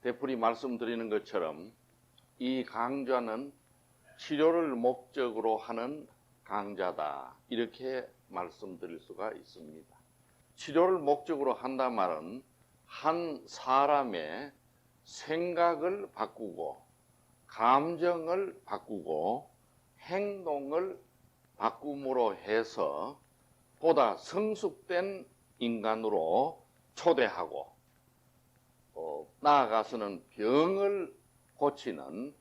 되풀이 말씀드리는 것처럼 이 강좌는 치료를 목적으로 하는 강좌다, 이렇게 말씀드릴 수가 있습니다. 치료를 목적으로 한다는 말은 한 사람의 생각을 바꾸고 감정을 바꾸고 행동을 바꿈으로 해서 보다 성숙된 인간으로 초대하고 나아가서는 병을 고치는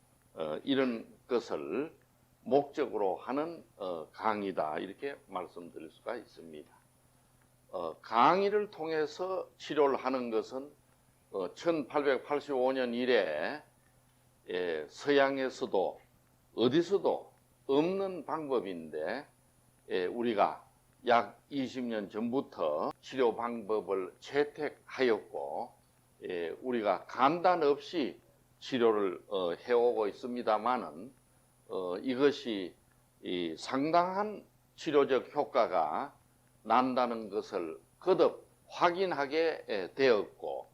이런 것을 목적으로 하는 강의다, 이렇게 말씀드릴 수가 있습니다. 강의를 통해서 치료를 하는 것은 1885년 이래 서양에서도 어디서도 없는 방법인데 우리가 약 20년 전부터 치료 방법을 채택하였고 우리가 간단 없이 치료를 해오고 있습니다만은 이것이 상당한 치료적 효과가 난다는 것을 거듭 확인하게 되었고,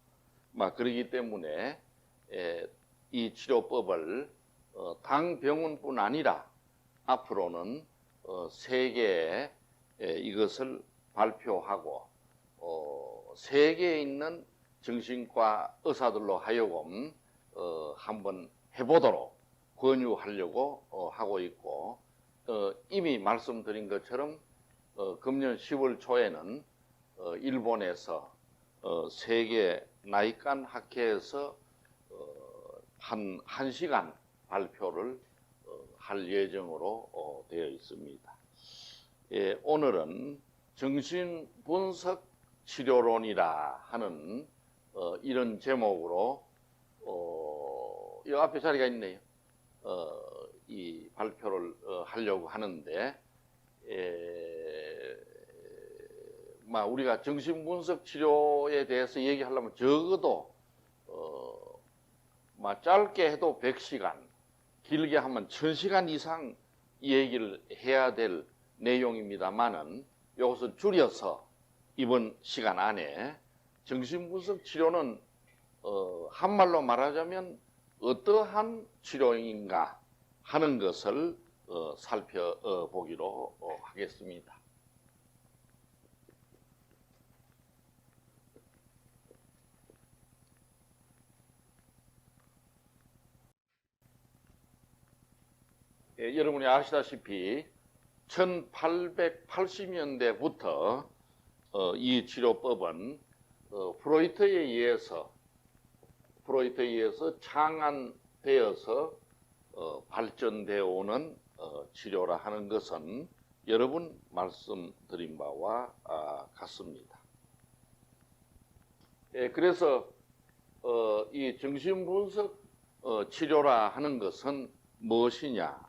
그렇기 때문에 이 치료법을 당 병원뿐 아니라 앞으로는 세계에 이것을 발표하고 세계에 있는 정신과 의사들로 하여금 한번 해보도록 권유하려고 하고 있고, 이미 말씀드린 것처럼 금년 10월 초에는 일본에서 세계 나이간 학회에서 한 1시간 발표를 할 예정으로 되어 있습니다. 오늘은 정신분석 치료론이라 하는 이런 제목으로 이 앞에 자리가 있네요. 이 발표를 하려고 하는데 우리가 정신분석 치료에 대해서 얘기하려면 적어도 짧게 해도 100시간, 길게 하면 1000시간 이상 얘기를 해야 될 내용입니다만은 이것을 줄여서 이번 시간 안에 정신분석 치료는 한말로 말하자면 어떠한 치료인가 하는 것을 살펴보기로 하겠습니다. 여러분이 아시다시피 1880년대부터 이 치료법은 프로이트에 의해서 창안되어서 발전되어 오는 치료라 하는 것은 여러 번 말씀드린 바와 같습니다. 그래서 이 정신분석 치료라 하는 것은 무엇이냐?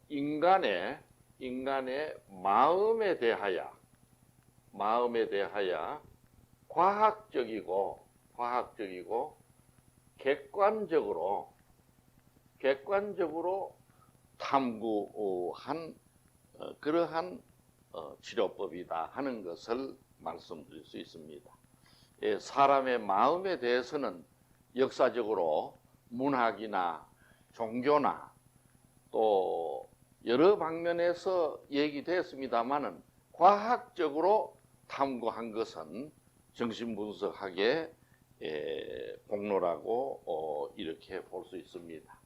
인간의 마음에 대하여 과학적이고 객관적으로 탐구한 그러한 치료법이다 하는 것을 말씀드릴 수 있습니다. 사람의 마음에 대해서는 역사적으로 문학이나 종교나 또 여러 방면에서 얘기되었습니다만은 과학적으로 탐구한 것은 정신분석학의 공로라고 이렇게 볼 수 있습니다.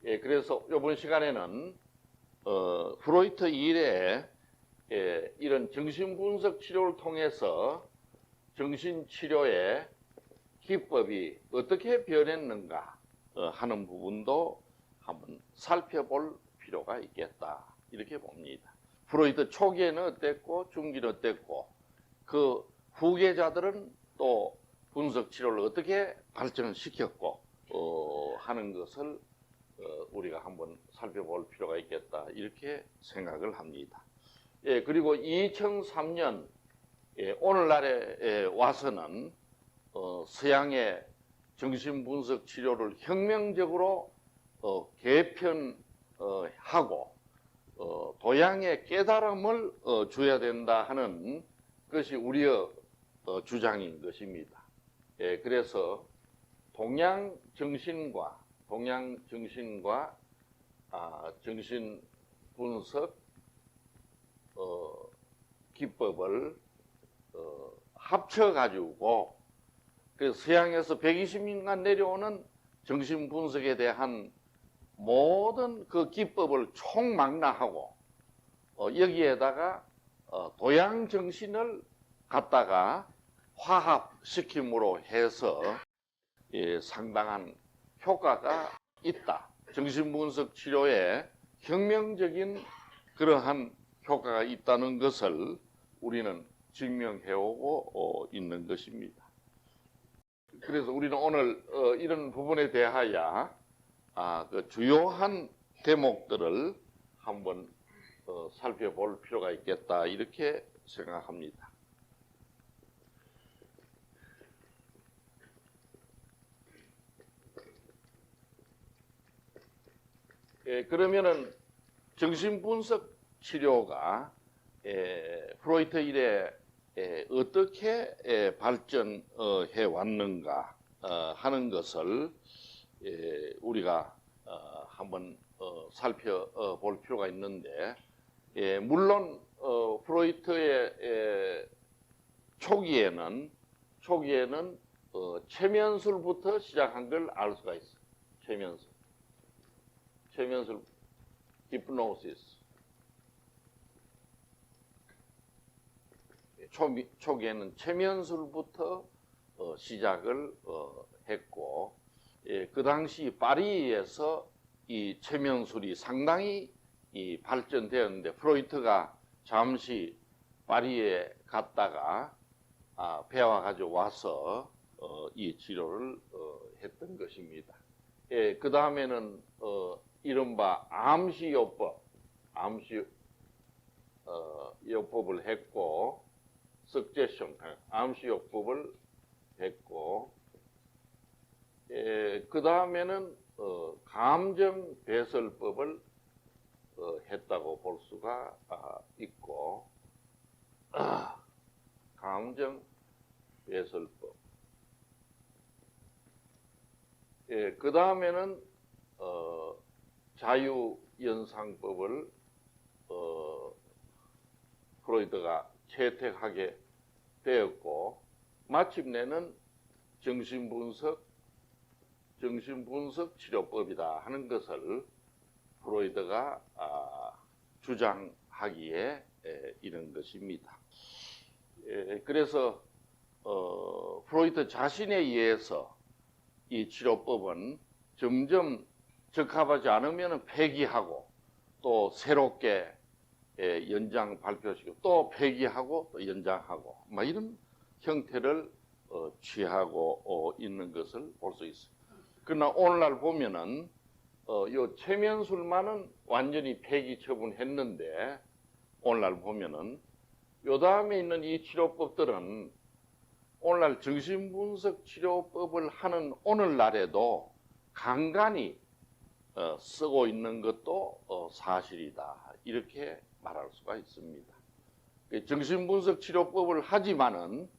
그래서 이번 시간에는 프로이트 이래에 이런 정신분석 치료를 통해서 정신치료의 기법이 어떻게 변했는가 하는 부분도 한번 살펴볼 필요가 있겠다, 이렇게 봅니다. 프로이트 초기에는 어땠고 중기는 어땠고 그 후계자들은 또 분석 치료를 어떻게 발전시켰고 하는 것을 우리가 한번 살펴볼 필요가 있겠다, 이렇게 생각을 합니다. 그리고 2003년 오늘날에 와서는 서양의 정신분석 치료를 혁명적으로 개편하고 도양의 깨달음을 줘야 된다 하는 것이 우리의 주장인 것입니다. 그래서 동양정신과 정신 분석 기법을 합쳐가지고 그 서양에서 120년간 내려오는 정신 분석에 대한 모든 그 기법을 총망라하고 여기에다가 도양 정신을 갖다가 화합시킴으로 해서 상당한 효과가 있다. 정신분석 치료에 혁명적인 그러한 효과가 있다는 것을 우리는 증명해오고 있는 것입니다. 그래서 우리는 오늘 이런 부분에 대하여 그 주요한 대목들을 한번 살펴볼 필요가 있겠다 이렇게 생각합니다. 그러면은 정신분석 치료가 프로이트 이래 어떻게 발전해 왔는가 하는 것을 우리가 한번 살펴볼 필요가 있는데, 물론 프로이트의 초기에는 최면술부터 시작한 걸 알 수가 있어요. 최면술 히프노시스. 초기에는 최면술부터 시작을 했고, 그 당시 파리에서 이 최면술이 상당히 발전되었는데, 프로이트가 잠시 파리에 갔다가 배워 가지고 와서 이 치료를 했던 것입니다. 그 다음에는 이른바 암시요법을 했고, 석제성 암시요법을 했고, 그 다음에는 감정 배설법을 했다고 볼 수가 있고, 감정 배설법. 그 다음에는 자유연상법을 프로이트가 채택하게 되었고, 마침내는 정신분석 치료법이다 하는 것을 프로이트가 주장하기에 이른 것입니다. 그래서 프로이트 자신에 의해서 이 치료법은 점점 적합하지 않으면 폐기하고, 또 새롭게 연장 발표시키고, 또 폐기하고, 또 연장하고, 이런 형태를 취하고 있는 것을 볼 수 있습니다. 그러나 오늘날 보면은 요 최면술만은 완전히 폐기 처분했는데, 오늘날 보면은 요 다음에 있는 이 치료법들은 오늘날 정신분석 치료법을 하는 오늘날에도 간간히 쓰고 있는 것도 사실이다, 이렇게 말할 수가 있습니다. 정신분석 치료법을 하지만은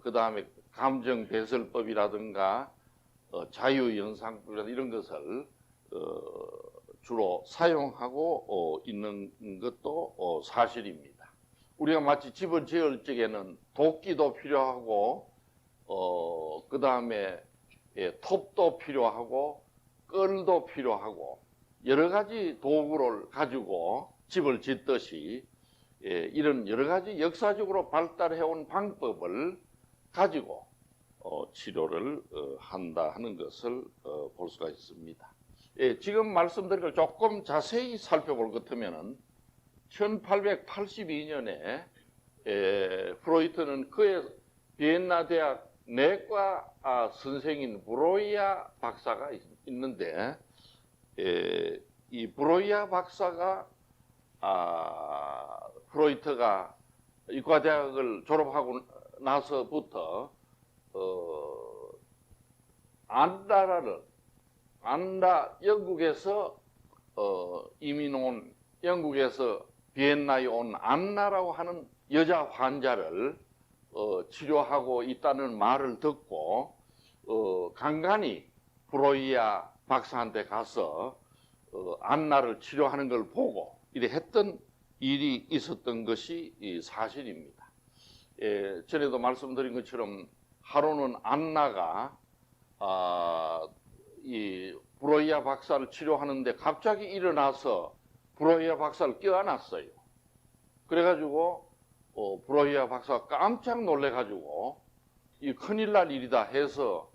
그 다음에 감정배설법이라든가 자유연상법이라든가 이런 것을 주로 사용하고 있는 것도 사실입니다. 우리가 마치 집을 지을 적에는 도끼도 필요하고, 그 다음에 톱도 필요하고, 끌도 필요하고, 여러 가지 도구를 가지고 집을 짓듯이 이런 여러 가지 역사적으로 발달해온 방법을 가지고 치료를 한다 하는 것을 볼 수가 있습니다. 지금 말씀드린 걸 조금 자세히 살펴볼 것 같으면은 1882년에 프로이트는 그의 비엔나 대학 내과 선생인 브로이아 박사가 있는데, 이 브로이아 박사가 프로이트가 의과대학을 졸업하고 나서부터 영국에서 이민 온, 영국에서 비엔나에 온 안나라고 하는 여자 환자를 치료하고 있다는 말을 듣고 간간히 브로이아 박사한테 가서 안나를 치료하는 걸 보고 이래 했던 일이 있었던 것이 사실입니다. 전에도 말씀드린 것처럼 하루는 안나가 이 브로이아 박사를 치료하는데 갑자기 일어나서 브로이아 박사를 껴안았어요. 그래가지고 브로이아 박사가 깜짝 놀래가지고 이 큰일 날 일이다 해서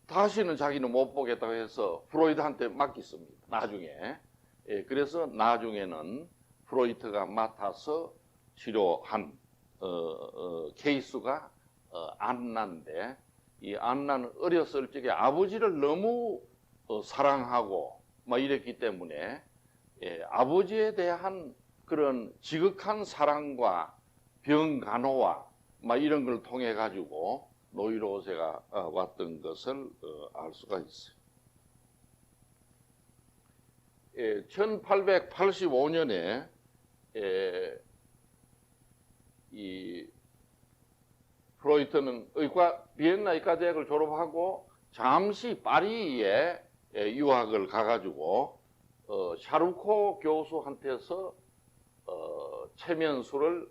다시는 자기는 못 보겠다고 해서 프로이트한테 맡겼습니다. 나중에. 그래서 나중에는 프로이트가 맡아서 치료한 케이스가 안나인데, 이 안나는 어렸을 적에 아버지를 너무 사랑하고 막 이랬기 때문에 아버지에 대한 그런 지극한 사랑과 병간호와 막 이런 걸 통해 가지고 노이로제가 왔던 것을 알 수가 있어요. 1885년에 이 프로이트는 비엔나 의과대학을 졸업하고 잠시 파리에 유학을 가가지고 샤르코 교수한테서 체면술을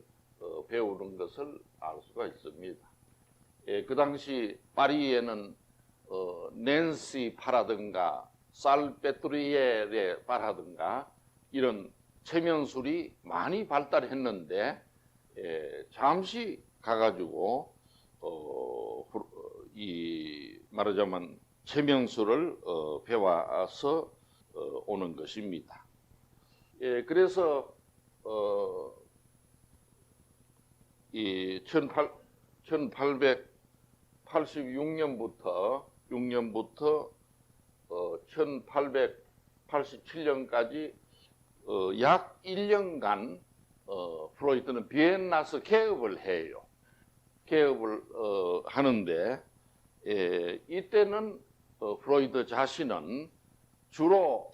배우는 것을 알 수가 있습니다. 그 당시 파리에는 낸시 파라든가 살페트리에레 파라든가 이런 체면술이 많이 발달했는데 잠시 가가지고 이 말하자면 체면술을 배워서 오는 것입니다. 그래서 이 1886년부터 1887년까지 약 1년간 프로이트는 비엔나에서 개업을 해요. 개업을 하는데 이때는 프로이트 자신은 주로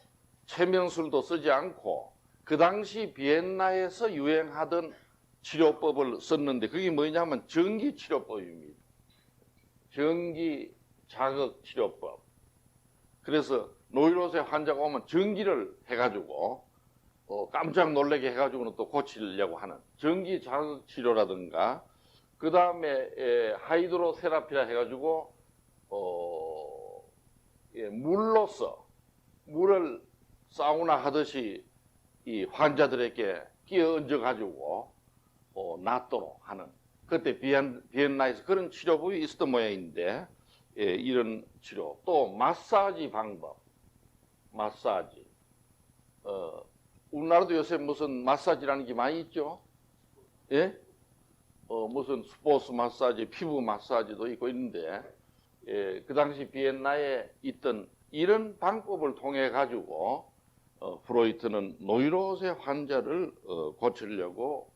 체면술도 쓰지 않고 그 당시 비엔나에서 유행하던 치료법을 썼는데 그게 뭐냐면 전기치료법입니다. 전기자극치료법. 그래서 노이로제 환자가 오면 전기를 해가지고 깜짝 놀라게 해가지고는 또 고치려고 하는 전기자극치료라든가 그 다음에 하이드로테라피라 해가지고 물로서 물을 사우나 하듯이 이 환자들에게 끼어 얹어가지고 낫도록 하는 그때 비엔나에서 그런 치료법이 있었던 모양인데 이런 치료 또 마사지 방법 마사지 우리나라도 요새 무슨 마사지라는 게 많이 있죠. 예? 무슨 스포츠 마사지, 피부 마사지도 있고 있는데 그 당시 비엔나에 있던 이런 방법을 통해 가지고 프로이트는 노이로제 환자를 고치려고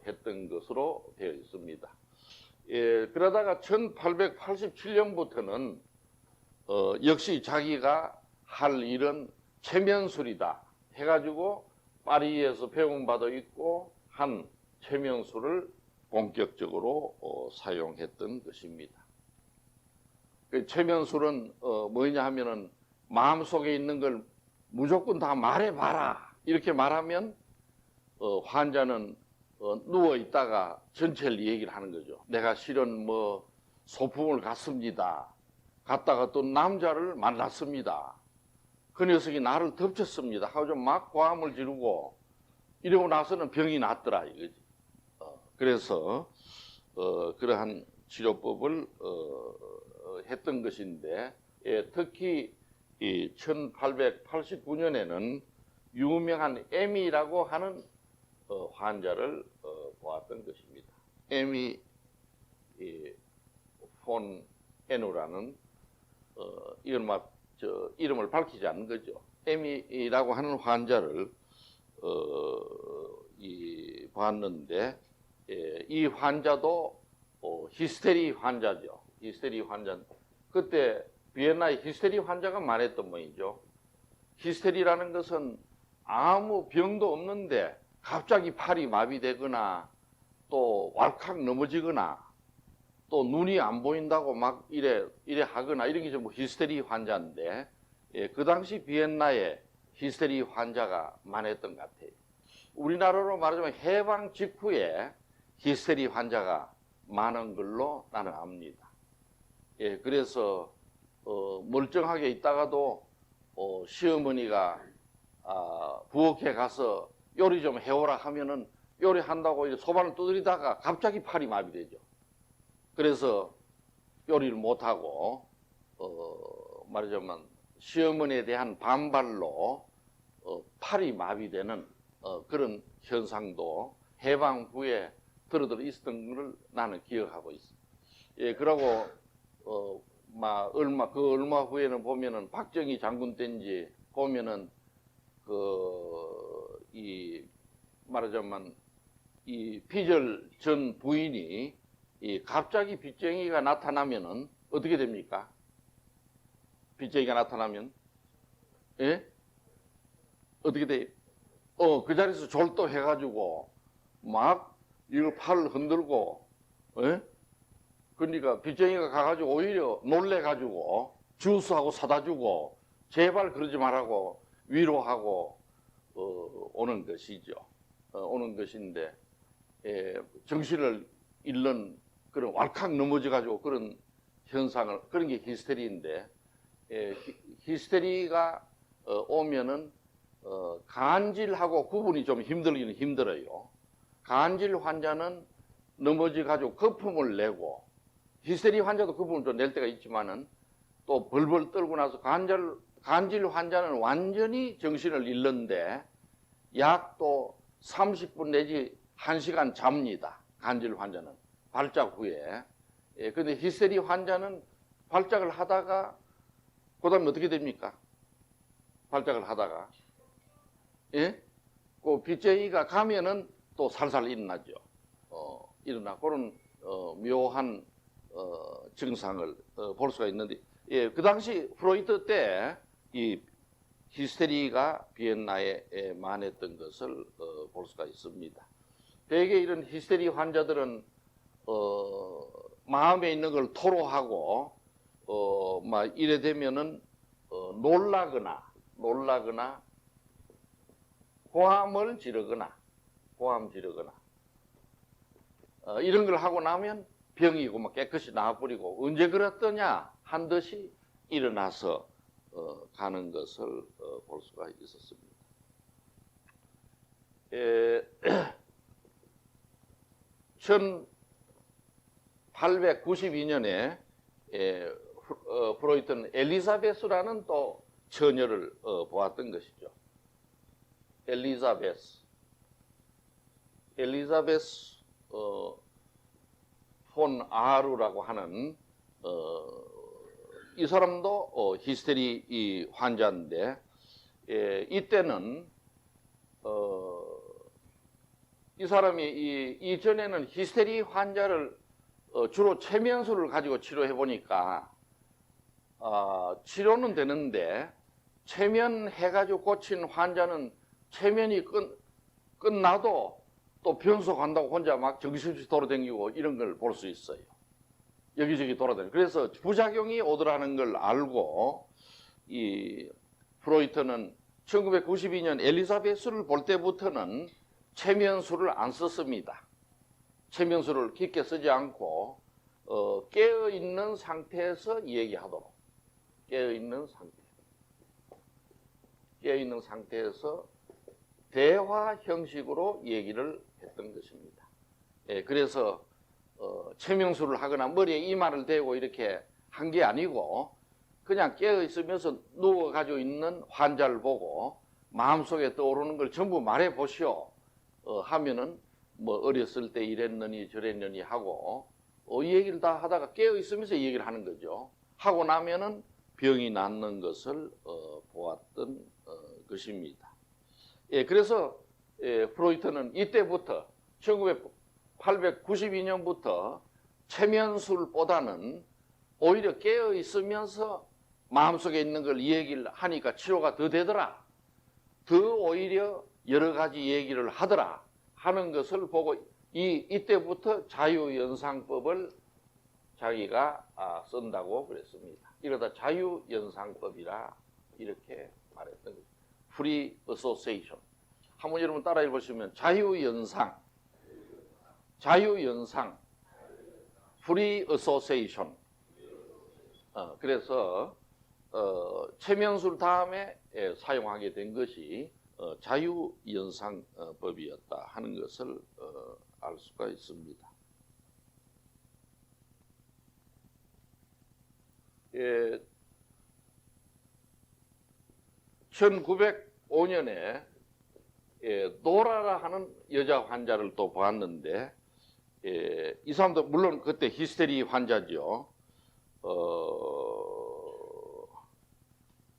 했던 것으로 되어 있습니다. 그러다가 1887년부터는 역시 자기가 할 일은 체면술이다 해가지고 파리에서 배움받아 있고 한 체면술을 본격적으로 사용했던 것입니다. 그 체면술은 뭐냐 하면은 마음속에 있는 걸 무조건 다 말해봐라 이렇게 말하면 환자는 누워 있다가 전체를 얘기를 하는 거죠. 내가 실은 뭐 소풍을 갔습니다. 갔다가 또 남자를 만났습니다. 그 녀석이 나를 덮쳤습니다 하고 막 고함을 지르고 이러고 나서는 병이 낫더라 이거지. 그래서 그러한 치료법을 했던 것인데 특히 이 1889년에는 유명한 에미라고 하는 환자를 보았던 것입니다. 에미 폰 에누라는 이건 막 이름을 밝히지 않는 거죠. 에미라고 하는 환자를 봤는데 이 환자도 히스테리 환자죠. 히스테리 환자. 그때 비엔나에 히스테리 환자가 많았던 모양이죠. 히스테리라는 것은 아무 병도 없는데 갑자기 팔이 마비되거나 또 왈칵 넘어지거나 또 눈이 안 보인다고 막 이래 하거나 이런 게 전부 히스테리 환자인데, 예, 그 당시 비엔나에 히스테리 환자가 많았던 것 같아요. 우리나라로 말하자면 해방 직후에 히스테리 환자가 많은 걸로 나는 압니다. 예, 그래서 멀쩡하게 있다가도 시어머니가 부엌에 가서 요리 좀 해오라 하면은 요리한다고 소반을 두드리다가 갑자기 팔이 마비되죠. 그래서 요리를 못하고 말하자면 시어머니에 대한 반발로 팔이 마비되는 그런 현상도 해방 후에 들어들어 있었던 걸 나는 기억하고 있어. 예, 그러고 얼마 후에는 보면은 박정희 장군 때인지 보면은 말하자면 이 피절 전 부인이 갑자기 빚쟁이가 나타나면은 어떻게 됩니까? 빚쟁이가 나타나면 예? 어떻게 돼요? 그 자리에서 졸도해가지고 막 이걸 팔을 흔들고, 예? 그러니까 빚쟁이가 가가지고 오히려 놀래가지고 주스하고 사다 주고 제발 그러지 말라고 위로하고 오는 것이죠. 오는 것인데, 정신을 잃는 그런 왈칵 넘어져가지고 그런 현상을, 그런 게 히스테리인데, 히스테리가 오면은 간질하고 구분이 좀 힘들기는 힘들어요. 간질 환자는 넘어져가지고 거품을 내고, 히스테리 환자도 거품을 좀 낼 때가 있지만은 또 벌벌 떨고 나서 간질 환자는 완전히 정신을 잃는데 약 또 30분 내지 1시간 잡니다. 간질 환자는 발작 후에. 근데 히스테리 환자는 발작을 하다가 그 다음에 어떻게 됩니까? 발작을 하다가 예? 그 빚쟁이가 가면은 또 살살 일어나죠. 일어나 그런 묘한 증상을 볼 수가 있는데, 예, 그 당시 프로이트 때 이 히스테리가 비엔나에 많았던 것을 볼 수가 있습니다. 대개 이런 히스테리 환자들은 마음에 있는 걸 토로하고 막 이래 되면은 놀라거나 고함 지르거나 이런 걸 하고 나면 병이고 막 깨끗이 나와버리고 언제 그랬더냐 한 듯이 일어나서 가는 것을 볼 수가 있었습니다. 1892년에 프로이트는 엘리자베스라는 또 처녀를 보았던 것이죠. 엘리자베스 폰 아루라고 하는 이 사람도 히스테리 환자인데, 이때는 이 사람이 이전에는 히스테리 환자를 주로 최면술을 가지고 치료해 보니까 치료는 되는데 최면해가지고 고친 환자는 최면이 끝나도 또 변소 간다고 혼자 막 정신없이 돌아다니고 이런 걸 볼 수 있어요. 여기저기 돌아다니고. 그래서 부작용이 오더라는 걸 알고 이 프로이트는 1992년 엘리자베스를 볼 때부터는 최면술을 안 썼습니다. 최면술을 깊게 쓰지 않고 깨어있는 상태에서 얘기하도록, 깨어있는 상태에서 대화 형식으로 얘기를 했던 것입니다. 예, 그래서 최명술을 하거나 머리에 이마를 대고 이렇게 한 게 아니고 그냥 깨어있으면서 누워가지고 있는 환자를 보고 마음속에 떠오르는 걸 전부 말해 보시오 하면은 뭐 어렸을 때 이랬느니 저랬느니 하고 이 얘기를 다 하다가 깨어있으면서 이 얘기를 하는 거죠. 하고 나면은 병이 낫는 것을 보았던 것입니다. 예, 그래서 프로이트는 이때부터 1892년부터 최면술보다는 오히려 깨어있으면서 마음속에 있는 걸 얘기를 하니까 치료가 더 되더라, 더 오히려 여러 가지 얘기를 하더라 하는 것을 보고 이때부터 자유연상법을 자기가 쓴다고 그랬습니다. 이러다 자유연상법이라 이렇게 말했던 거죠. Free Association. 한번 여러분 따라 해보시면 자유연상, 자유연상, Free Association. 그래서 최명술 다음에 사용하게 된 것이 자유연상법이었다 하는 것을 알 수가 있습니다. 1905년에 노라라 하는 여자 환자를 또 봤는데, 이 사람도 물론 그때 히스테리 환자죠.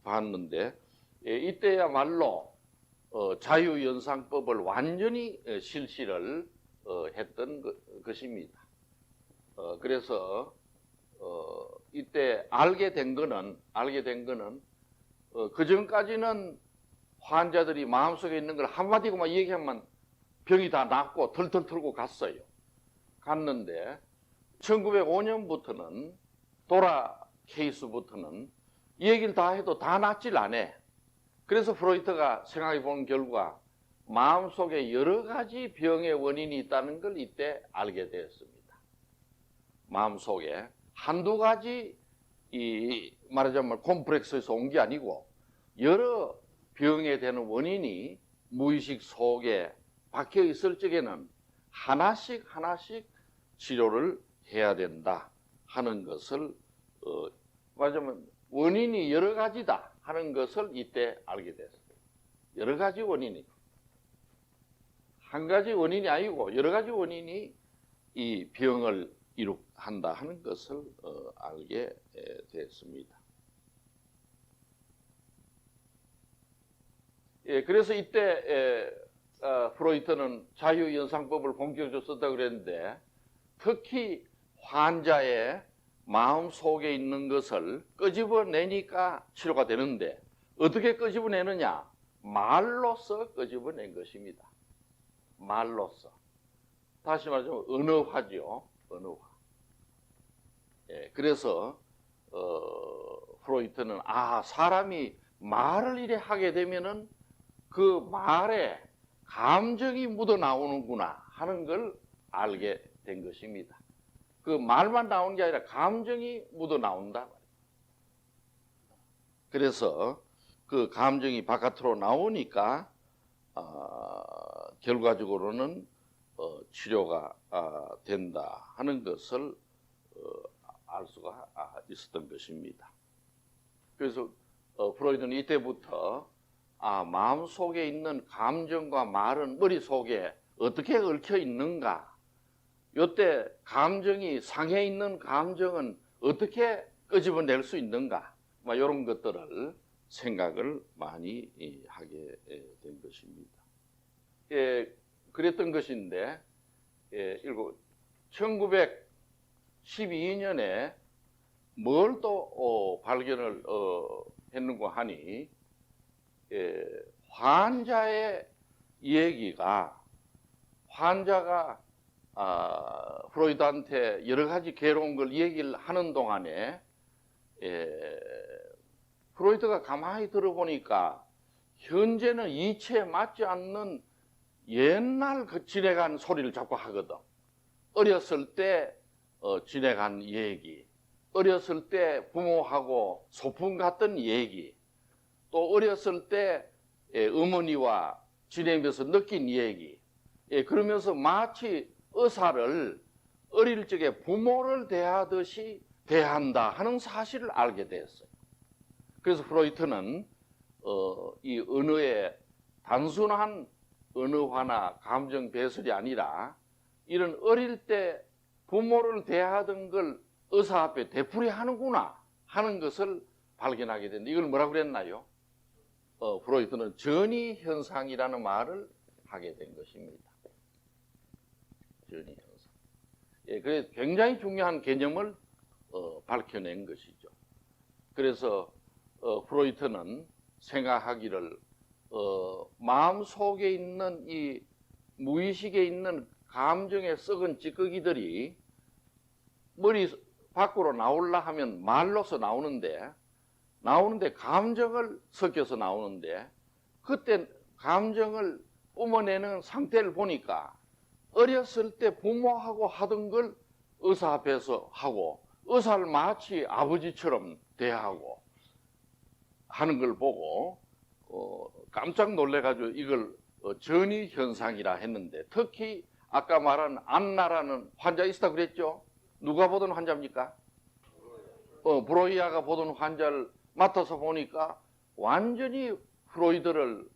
봤는데, 이때야말로 자유연상법을 완전히 실시를 했던 것입니다. 그래서 이때 알게 된 거는 그 전까지는 환자들이 마음속에 있는 걸 한마디고만 얘기하면 병이 다 낫고 털털 털고 갔어요. 갔는데 1905년부터는 도라 케이스부터는 얘기를 다 해도 다 낫질 않아. 그래서 프로이트가 생각해 본 결과 마음속에 여러 가지 병의 원인이 있다는 걸 이때 알게 되었습니다. 마음속에 한두 가지 말하자면 콤플렉스에서 온 게 아니고 여러 병에 되는 원인이 무의식 속에 박혀 있을 적에는 하나씩 치료를 해야 된다 하는 것을 말하자면 원인이 여러 가지다 하는 것을 이때 알게 됐습니다. 여러 가지 원인이 한 가지 원인이 아니고 여러 가지 원인이 이 병을 한다 하는 것을 알게 됐습니다. 그래서 이때 프로이트는 자유연상법을 본격적으로 썼다고 그랬는데 특히 환자의 마음 속에 있는 것을 끄집어내니까 치료가 되는데 어떻게 끄집어내느냐? 말로써 끄집어낸 것입니다. 말로써. 다시 말하자면 언어화죠. 언어화. 그래서 프로이트는 사람이 말을 이래 하게 되면은 그 말에 감정이 묻어 나오는구나 하는 걸 알게 된 것입니다. 그 말만 나오는 게 아니라 감정이 묻어 나온다. 그래서 그 감정이 바깥으로 나오니까 결과적으로는 치료가 된다 하는 것을 알 수가 있었던 것입니다. 그래서 프로이드는 이때부터 마음속에 있는 감정과 말은 머릿속에 어떻게 얽혀 있는가, 이때 감정이 상해 있는 감정은 어떻게 끄집어낼 수 있는가, 이런 것들을 생각을 많이 하게 된 것입니다. 그랬던 것인데 1912년에 뭘 또 발견을 했는가 하니 환자의 얘기가 환자가 프로이드한테 여러 가지 괴로운 걸 얘기를 하는 동안에 프로이드가 가만히 들어보니까 현재는 이치에 맞지 않는 옛날 지내간 소리를 자꾸 하거든. 어렸을 때 지내간 얘기, 어렸을 때 부모하고 소풍 갔던 얘기, 또 어렸을 때 어머니와 지내면서 느낀 얘기, 그러면서 마치 의사를 어릴 적에 부모를 대하듯이 대한다 하는 사실을 알게 되었어요. 그래서 프로이트는 이 언어의 단순한 언어화나 감정 배설이 아니라 이런 어릴 때 부모를 대하던 걸 의사 앞에 되풀이하는구나 하는 것을 발견하게 됐는데 이걸 뭐라고 그랬나요? 프로이트는 전이 현상이라는 말을 하게 된 것입니다. 전이 현상. 그래서 굉장히 중요한 개념을 밝혀낸 것이죠. 그래서 프로이트는 생각하기를 마음속에 있는 이 무의식에 있는 감정의 썩은 찌꺼기들이 밖으로 나올라 하면 말로서 나오는데 감정을 섞여서 나오는데 그때 감정을 뿜어내는 상태를 보니까 어렸을 때 부모하고 하던 걸 의사 앞에서 하고 의사를 마치 아버지처럼 대하고 하는 걸 보고 깜짝 놀래가지고 이걸 전이 현상이라 했는데, 특히 아까 말한 안나라는 환자 있었다 그랬죠? 누가 보던 환자입니까? 브로이아가 보던 환자를 맡아서 보니까 완전히 프로이드를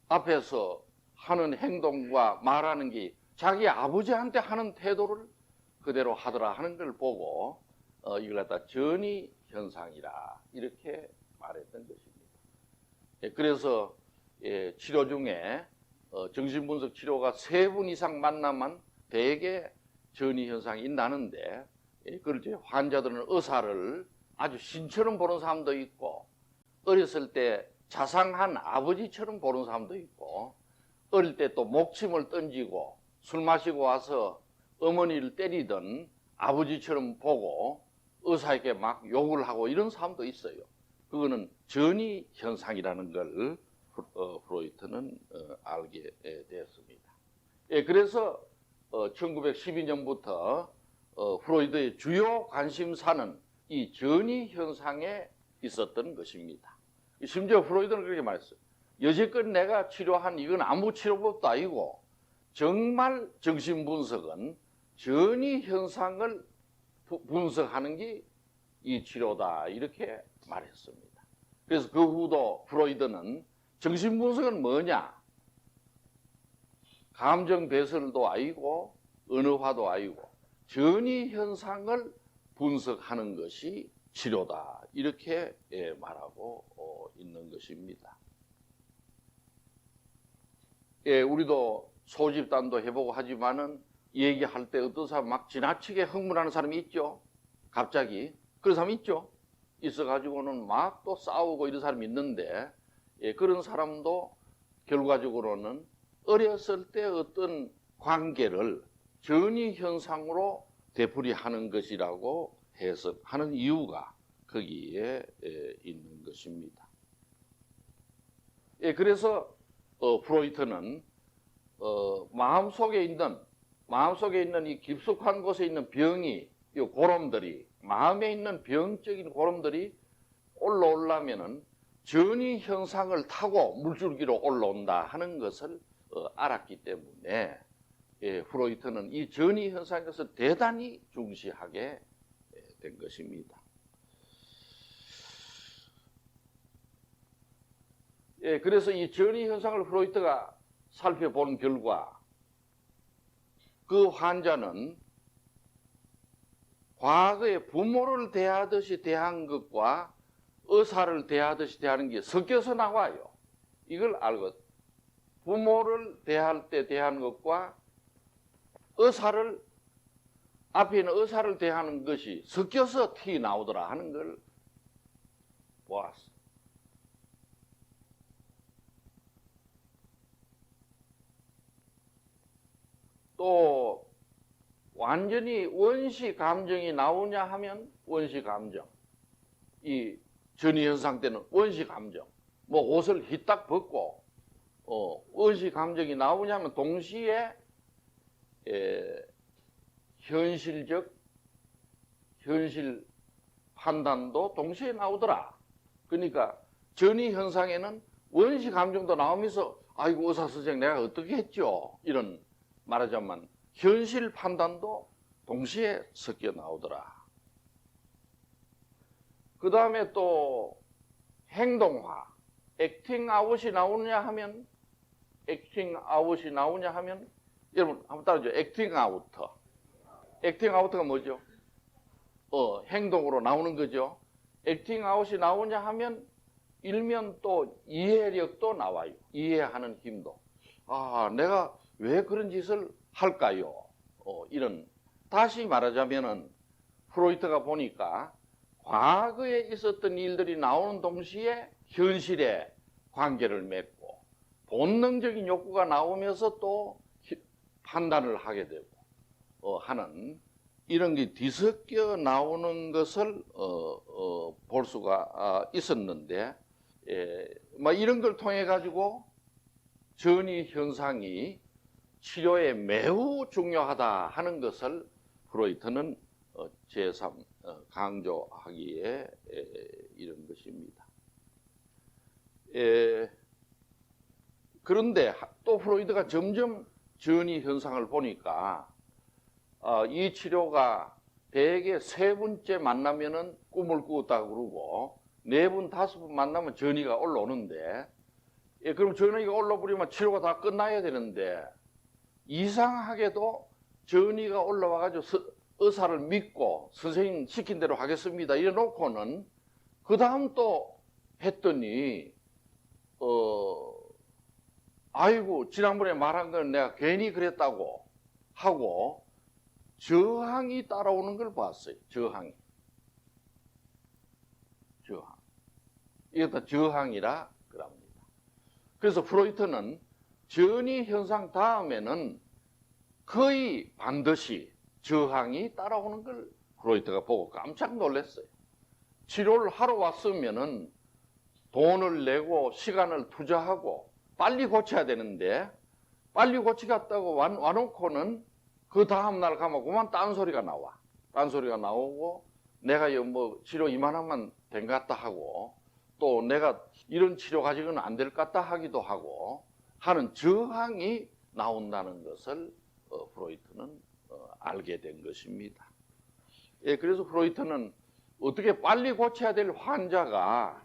앞에서 하는 행동과 말하는 게 자기 아버지한테 하는 태도를 그대로 하더라 하는 걸 보고 이걸 갖다 전이 현상이라 이렇게 말했던 것입니다. 그래서 치료 중에 정신분석 치료가 3분 이상 만나면 대개 전이 현상이 있다는데, 그걸 이제 환자들은 의사를 아주 신처럼 보는 사람도 있고, 어렸을 때 자상한 아버지처럼 보는 사람도 있고, 어릴 때 또 목침을 던지고 술 마시고 와서 어머니를 때리던 아버지처럼 보고 의사에게 막 욕을 하고 이런 사람도 있어요. 그거는 전이 현상이라는 걸 프로이트는 알게 되었습니다. 그래서 1912년부터 프로이드의 주요 관심사는 이 전이 현상에 있었던 것입니다. 심지어 프로이드는 그렇게 말했어요. 여지껏 내가 치료한 이건 아무 치료법도 아니고 정말 정신분석은 전이 현상을 분석하는 게 이 치료다 이렇게 말했습니다. 그래서 그 후도 프로이드는 정신분석은 뭐냐? 감정 배설도 아니고 언어화도 아니고 전이 현상을 분석하는 것이 치료다 이렇게 말하고 있는 것입니다. 우리도 소집단도 해보고 하지만은 얘기할 때 어떤 사람 막 지나치게 흥분하는 사람이 있죠. 갑자기 그런 사람이 있죠. 있어가지고는 막 또 싸우고 이런 사람이 있는데, 그런 사람도 결과적으로는 어렸을 때 어떤 관계를 전이 현상으로 되풀이하는 것이라고 해석하는 이유가 거기에 있는 것입니다. 그래서 프로이트는 마음속에 있는 이 깊숙한 곳에 있는 병이, 이 고름들이, 마음에 있는 병적인 고름들이 올라오려면은 전이 현상을 타고 물줄기로 올라온다 하는 것을 알았기 때문에 프로이트는 이 전이 현상에 대해서 대단히 중시하게 된 것입니다. 그래서 이 전이 현상을 프로이트가 살펴본 결과 그 환자는 과거에 부모를 대하듯이 대한 것과 의사를 대하듯이 대하는 게 섞여서 나와요. 이걸 알고 부모를 대할 때 대하는 것과 앞에 있는 의사를 대하는 것이 섞여서 튀어나오더라 하는 걸 보았어. 또 완전히 원시 감정이 나오냐 하면 원시 감정, 이 전이 현상 때는 원시 감정, 뭐 옷을 휘딱 벗고 원시 감정이 나오냐면 동시에 현실 판단도 동시에 나오더라. 그러니까 전이 현상에는 원시 감정도 나오면서 아이고 의사 선생 내가 어떻게 했죠? 이런 말하자면 현실 판단도 동시에 섞여 나오더라. 그 다음에 또 행동화, 액팅 아웃이 나오냐 하면 여러분 한번 따라해줘요. 액팅 아우터. 액팅 아우터가 뭐죠? 행동으로 나오는 거죠. 액팅 아웃이 나오냐 하면 일면 또 이해력도 나와요. 이해하는 힘도. 아, 내가 왜 그런 짓을 할까요? 이런, 다시 말하자면은 프로이트가 보니까 과거에 있었던 일들이 나오는 동시에 현실에 관계를 맺고 본능적인 욕구가 나오면서 또 판단을 하게 되고 하는 이런 게 뒤섞여 나오는 것을 볼 수가 있었는데, 막 이런 걸 통해 가지고 전이 현상이 치료에 매우 중요하다 하는 것을 프로이트는 제3 강조하기에 이런 것입니다. 그런데 또 프로이트가 점점 전이 현상을 보니까 이 치료가 대개 3번째 만나면은 꿈을 꾸었다고 그러고 4번, 5번 만나면 전이가 올라오는데, 그럼 전이가 올라버리면 치료가 다 끝나야 되는데, 이상하게도 전이가 올라와가지고 의사를 믿고 선생님 시킨 대로 하겠습니다 이래 놓고는 그 다음 또 했더니 아이고 지난번에 말한 건 내가 괜히 그랬다고 하고 저항이 따라오는 걸 봤어요. 저항. 이것도 저항이라 그럽니다. 그래서 프로이트는 전이 현상 다음에는 거의 반드시 저항이 따라오는 걸 프로이트가 보고 깜짝 놀랐어요. 치료를 하러 왔으면은 돈을 내고 시간을 투자하고 빨리 고쳐야 되는데, 빨리 고치겠다고 와놓고는 그 다음날 가면 그만 딴소리가 나와. 딴소리가 나오고, 내가 뭐 치료 이만하면 된 것 같다 하고, 또 내가 이런 치료 가지고는 안 될 것 같다 하기도 하고 하는 저항이 나온다는 것을 프로이트는 알게 된 것입니다. 그래서 프로이트는 어떻게 빨리 고쳐야 될 환자가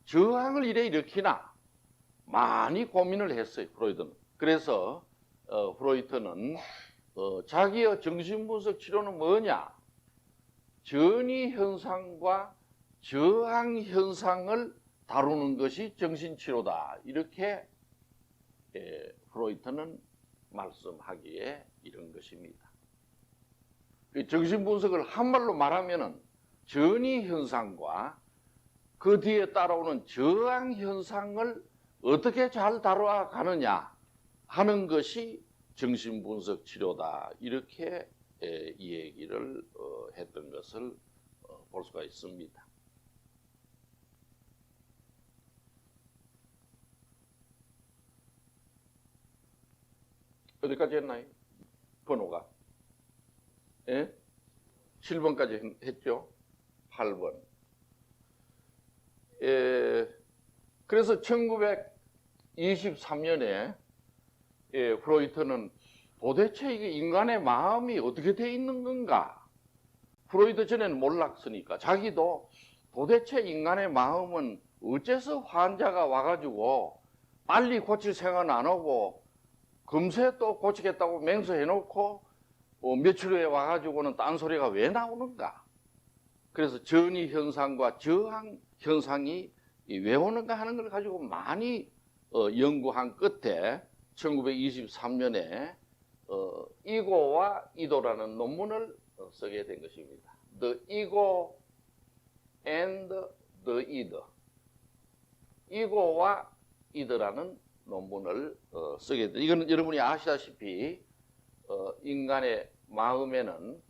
저항을 이래 일으키나 많이 고민을 했어요. 프로이트는. 그래서 프로이트는 자기의 정신분석 치료는 뭐냐? 전이 현상과 저항 현상을 다루는 것이 정신치료다. 이렇게 프로이트는 말씀하기에 이런 것입니다. 정신분석을 한말로 말하면은 전이 현상과 그 뒤에 따라오는 저항 현상을 어떻게 잘 다뤄가느냐 하는 것이 정신분석 치료다. 이렇게 이 얘기를 했던 것을 볼 수가 있습니다. 어디까지 했나요? 번호가? 7번까지 했죠? 8번. 그래서 1923년에 프로이트는 도대체 이게 인간의 마음이 어떻게 돼 있는 건가? 프로이트 전에는 몰랐으니까 자기도 도대체 인간의 마음은 어째서 환자가 와가지고 빨리 고칠 생각은 안 하고 금세 또 고치겠다고 맹세해놓고 며칠 후에 와가지고는 딴소리가 왜 나오는가? 그래서 전이 현상과 저항 현상이 왜 오는가 하는 걸 가지고 많이 연구한 끝에 1923년에 이고와 이도라는 논문을 쓰게 된 것입니다. The Ego and the Id. 이고와 이드라는 논문을 쓰게 된. 이거는 여러분이 아시다시피 인간의 마음에는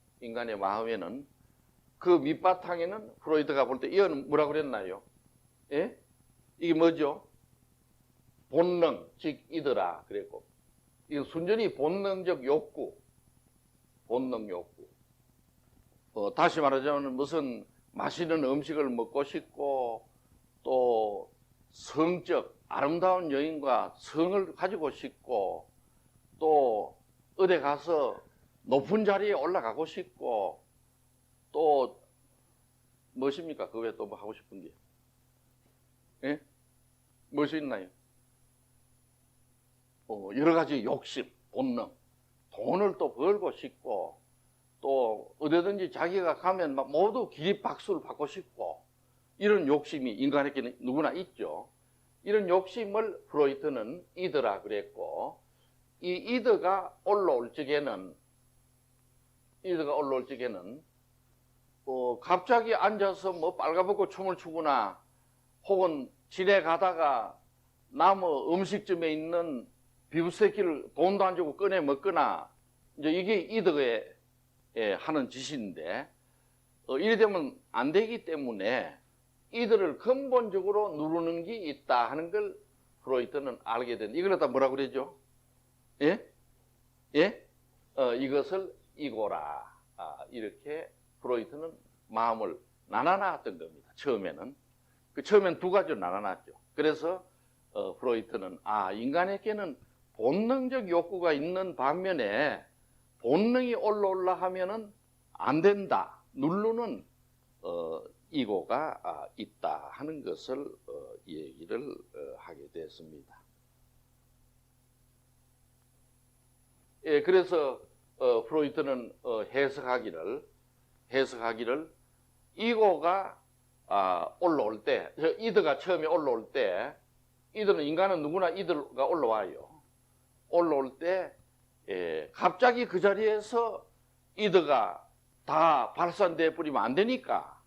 그 밑바탕에는 프로이트가 볼 때 이거는 뭐라고 그랬나요? 예? 이게 뭐죠? 본능, 즉 이더라 그랬고, 이거 순전히 본능적 욕구, 본능 욕구. 다시 말하자면 무슨 맛있는 음식을 먹고 싶고, 또 성적 아름다운 여인과 성을 가지고 싶고, 또 어디 가서 높은 자리에 올라가고 싶고, 또 무엇입니까? 그 외에 또 뭐 하고 싶은 게? 예? 무엇이 있나요? 여러 가지 욕심, 본능, 돈을 또 벌고 싶고, 또 어디든지 자기가 가면 막 모두 기립박수를 받고 싶고, 이런 욕심이 인간에게는 누구나 있죠. 이런 욕심을 프로이트는 이드라 그랬고, 이 이드가 올라올 적에는 갑자기 앉아서 뭐 빨가벗고 춤을 추거나, 혹은 지내가다가 나무 음식점에 있는 비프스테이크를 돈도 안 주고 꺼내 먹거나, 이제 이게 이드의 하는 짓인데 이래 되면 안 되기 때문에 이들을 근본적으로 누르는 게 있다 하는 걸 프로이트는 알게 된. 이걸 갖다 뭐라 그러죠? 예? 예? 이것을 이고라. 이렇게 프로이트는 마음을 나눠놨던 겁니다. 처음엔 두 가지로 나눠놨죠. 그래서 프로이트는 인간에게는 본능적 욕구가 있는 반면에 본능이 올라올라 하면은 안 된다. 누르는 이고가 있다 하는 것을 얘기를 하게 됐습니다. 예, 그래서 프로이트는 해석하기를 이고가 올라올 때, 이드가 처음에 올라올 때, 인간은 누구나 이드가 올라와요. 올라올 때 갑자기 그 자리에서 이드가 다 발산돼 버리면 안 되니까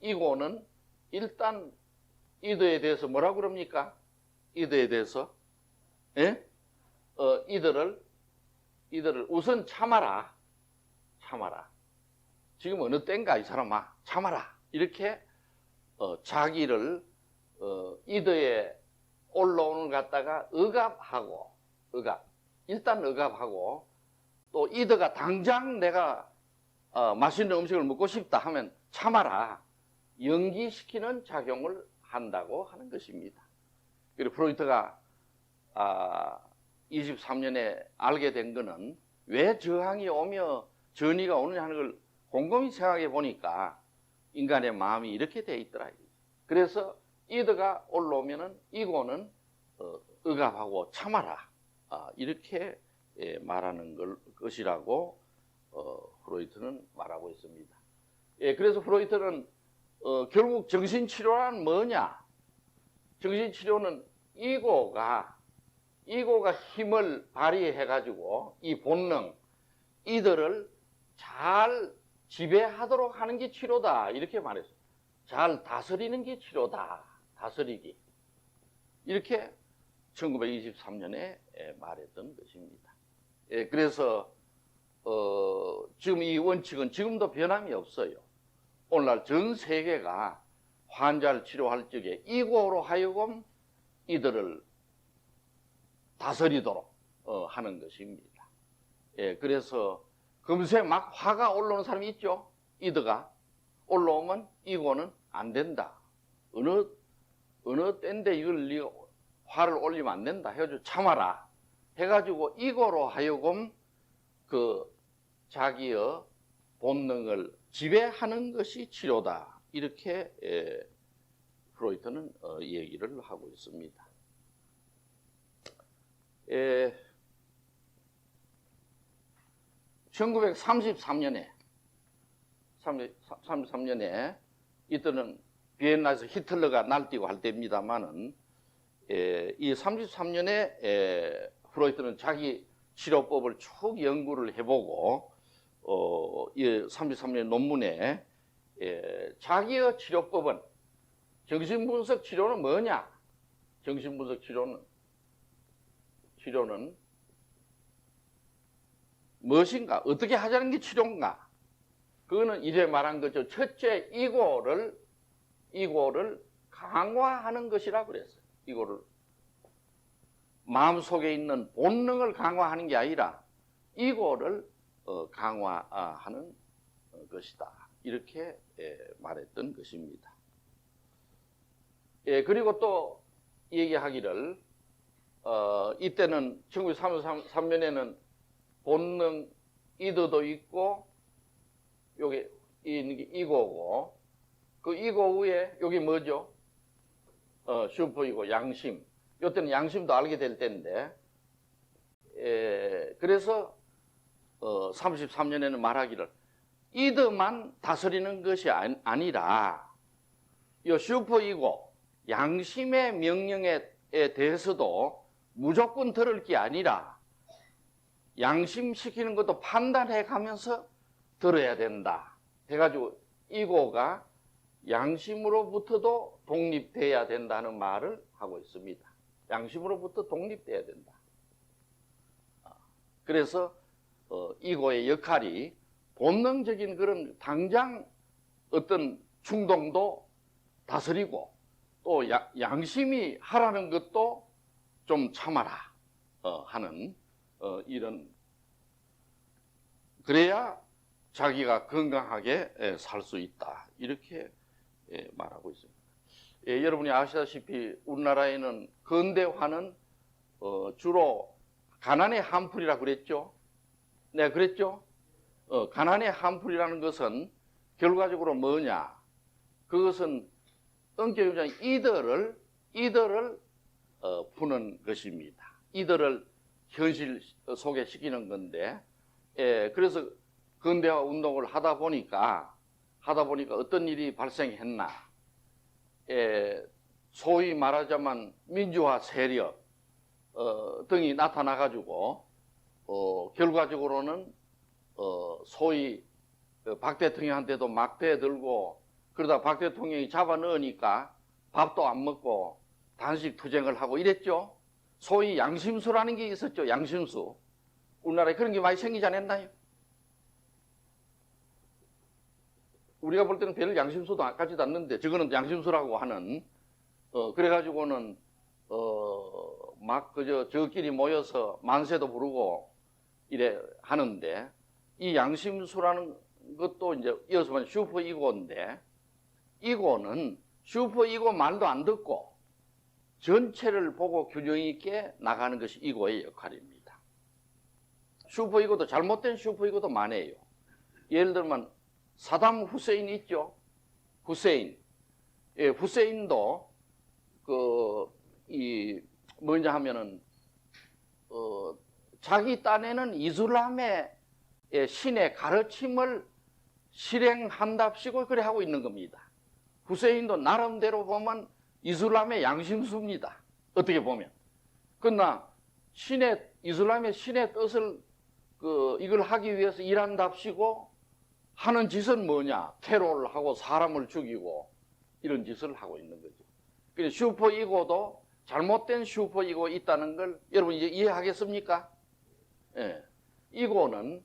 이고는 일단 이드에 대해서 뭐라고 그럽니까? 이드에 대해서 이들을 우선 참아라. 지금 어느 때인가 이 사람아 참아라. 이렇게 자기를 이드에 올라오는 것 갖다가 일단 억압하고 또 이드가 당장 내가 맛있는 음식을 먹고 싶다 하면 참아라. 연기시키는 작용을 한다고 하는 것입니다. 그리고 프로이트가 23년에 알게 된 것은 왜 저항이 오며 전이가 오느냐 하는 걸 곰곰이 생각해 보니까 인간의 마음이 이렇게 돼 있더라. 그래서 이드가 올라오면은 이고는 억압하고 참아라. 이렇게 말하는 것이라고 프로이트는 말하고 있습니다. 그래서 프로이트는 결국 정신치료란 뭐냐? 정신치료는 이고가 힘을 발휘해가지고 이 본능, 이들을 잘 지배하도록 하는 게 치료다. 이렇게 말했어요. 잘 다스리는 게 치료다. 다스리기. 이렇게 1923년에 말했던 것입니다. 그래서 지금 이 원칙은 지금도 변함이 없어요. 오늘날 전 세계가 환자를 치료할 적에 이고로 하여금 이들을 다스리도록 하는 것입니다. 그래서 금세 막 화가 올라오는 사람이 있죠. 이드가 올라오면 이고는 안 된다. 어느 때인데 이걸 네가 화를 올리면 안 된다. 해가지고 참아라. 해가지고 이고로 하여금 자기의 본능을 지배하는 것이 치료다. 이렇게 프로이트는 얘기를 하고 있습니다. 1933년에 이때는 비엔나에서 히틀러가 날뛰고 할 때입니다만은 이 33년에 프로이트는 자기 치료법을 쭉 연구를 해보고 이 33년 논문에 자기의 치료법은 정신분석 치료는 뭐냐? 정신분석 치료는 무엇인가? 어떻게 하자는 게 치료인가? 그거는 이래 말한 거죠. 첫째, 이고를 강화하는 것이라 그랬어요. 이거를 마음속에 있는 본능을 강화하는 게 아니라 이거를 강화하는 것이다. 이렇게 말했던 것입니다. 그리고 또 얘기하기를 이때는 1933년에는 본능 이드도 있고 여기 이고고 그 이고 위에 여기 뭐죠? 슈퍼이고 양심. 이때는 양심도 알게 될 때인데 그래서 33년에는 말하기를 이드만 다스리는 것이 아니라 이 슈퍼이고 양심의 명령에 대해서도 무조건 들을 게 아니라 양심시키는 것도 판단해 가면서 들어야 된다 해가지고 이고가 양심으로부터도 독립돼야 된다는 말을 하고 있습니다. 양심으로부터 독립돼야 된다. 그래서 이고의 역할이 본능적인 그런 당장 어떤 충동도 다스리고 또 양심이 하라는 것도 좀 참아라 하는 이런, 그래야 자기가 건강하게 살 수 있다, 이렇게 말하고 있습니다. 여러분이 아시다시피 우리나라에는 근대화는 주로 가난의 한풀이라 그랬죠. 네, 그랬죠. 가난의 한풀이라는 것은 결과적으로 뭐냐? 그것은 엄격히 이들을 푸는 것입니다. 이들을 현실 소개시키는 건데, 그래서 근대화 운동을 하다 보니까 어떤 일이 발생했나? 소위 말하자면 민주화 세력 등이 나타나가지고 결과적으로는 소위 박 대통령한테도 막대 들고, 그러다 박 대통령이 잡아 넣으니까 밥도 안 먹고 단식 투쟁을 하고 이랬죠. 소위 양심수라는 게 있었죠. 양심수. 우리나라에 그런 게 많이 생기지 않았나요? 우리가 볼 때는 별 양심수도 아까지도 않는데 저거는 양심수라고 하는, 그래가지고는 막 그저 저끼리 모여서 만세도 부르고 이래 하는데, 이 양심수라는 것도 이제 이어서 보면 슈퍼 이고인데, 이고는 슈퍼 이고 말도 안 듣고 전체를 보고 균형 있게 나가는 것이 이고의 역할입니다. 슈퍼 이고도 잘못된 슈퍼 이고도 많아요. 예를 들면 사담 후세인 있죠. 후세인. 후세인도 뭐냐 하면은 자기 딴에는 이슬람의 신의 가르침을 실행한답시고 그래 하고 있는 겁니다. 후세인도 나름대로 보면 이슬람의 양심수입니다. 어떻게 보면. 그러나 이슬람의 신의 뜻을 이걸 하기 위해서 일한답시고 하는 짓은 뭐냐? 테러를 하고 사람을 죽이고 이런 짓을 하고 있는 거죠. 그래서 슈퍼 이고도 잘못된 슈퍼 이고 있다는 걸 여러분 이제 이해하겠습니까? 예. 이고는,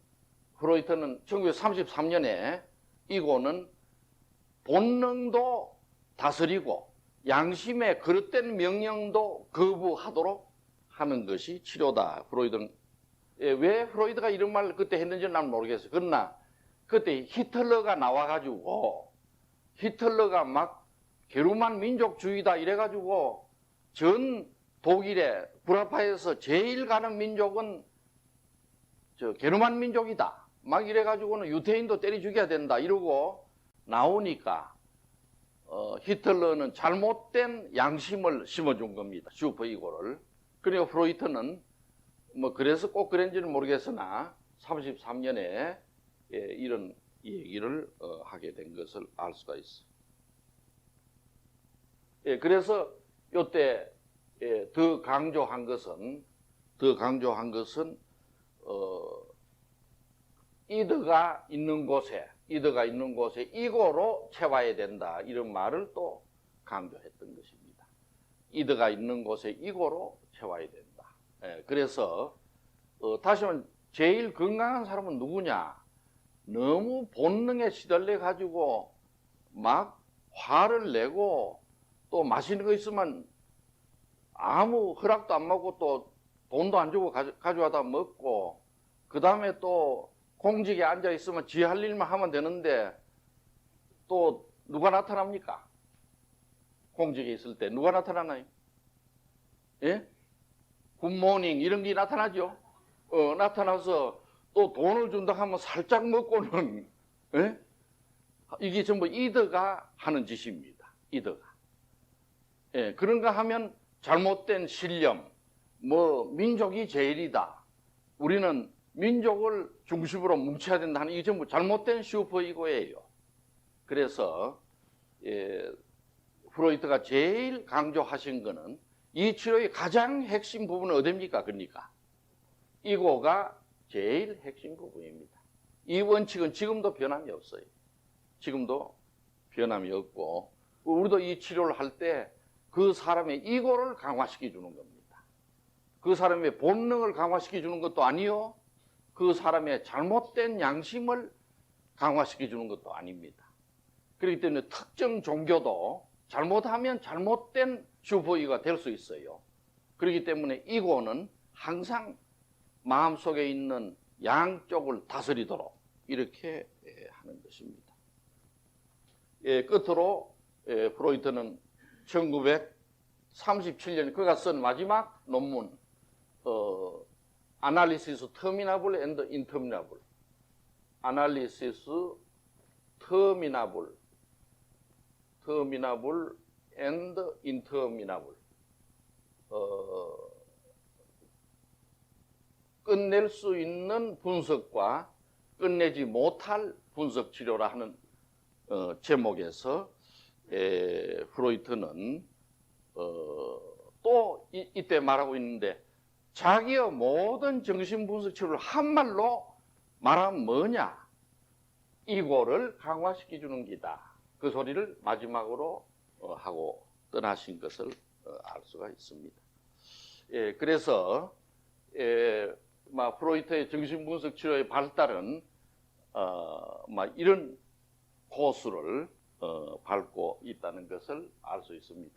프로이트는 1933년에 이고는 본능도 다스리고 양심의 그릇된 명령도 거부하도록 하는 것이 치료다. 프로이트는, 왜 프로이트가 이런 말을 그때 했는지는 난 모르겠어요. 그러나 그때 히틀러가 나와가지고 히틀러가 막 게르만 민족주의다 이래가지고 전 독일의 불화파에서 제일 가는 민족은 게르만 민족이다 막 이래가지고는 유태인도 때려 죽여야 된다 이러고 나오니까 히틀러는 잘못된 양심을 심어준 겁니다. 슈퍼 이고를. 그리고 프로이트는 뭐 그래서 꼭 그런지는 모르겠으나 33년에 이런 얘기를 하게 된 것을 알 수가 있어요. 그래서 이때 더 강조한 것은 이드가 있는 곳에 이고로 채워야 된다, 이런 말을 또 강조했던 것입니다. 이드가 있는 곳에 이고로 채워야 된다. 그래서 다시 말하면 제일 건강한 사람은 누구냐? 너무 본능에 시달려 가지고 막 화를 내고 또 맛있는 거 있으면 아무 허락도 안 받고 또 돈도 안 주고 가져와다 먹고, 그 다음에 또 공직에 앉아 있으면 지 할 일만 하면 되는데 또 누가 나타납니까? 공직에 있을 때 누가 나타나나요? 예? 굿모닝 이런 게 나타나죠. 나타나서 또 돈을 준다 하면 살짝 먹고는, 예? 이게 전부 이드가 하는 짓입니다. 이드가. 예, 그런가 하면 잘못된 신념, 민족이 제일이다, 우리는 민족을 중심으로 뭉쳐야 된다 하는, 이게 전부 잘못된 슈퍼이고예요. 그래서 프로이트가 제일 강조하신 거는 이 치료의 가장 핵심 부분은 어디입니까? 그러니까 이고가 제일 핵심 부분입니다. 이 원칙은 지금도 변함이 없어요. 지금도 변함이 없고, 우리도 이 치료를 할 때 그 사람의 이고를 강화시켜 주는 겁니다. 그 사람의 본능을 강화시켜 주는 것도 아니요, 그 사람의 잘못된 양심을 강화시켜 주는 것도 아닙니다. 그렇기 때문에 특정 종교도 잘못하면 잘못된 슈퍼이고가 될 수 있어요. 그렇기 때문에 이고는 항상 마음속에 있는 양쪽을 다스리도록 이렇게 하는 것입니다. 끝으로 프로이트는 1937년 그가 쓴 마지막 논문 Analysis Terminable and Interminable, Analysis Terminable and Interminable, 끝낼 수 있는 분석과 끝내지 못할 분석 치료라 하는 제목에서 프로이트는 또 이때 말하고 있는데 자기의 모든 정신분석 치료를 한말로 말하면 뭐냐? 이고를 강화시켜 주는 기다. 그 소리를 마지막으로 하고 떠나신 것을 알 수가 있습니다. 그래서 프로이트의 정신분석 치료의 발달은 이런 코스를 밟고 있다는 것을 알 수 있습니다.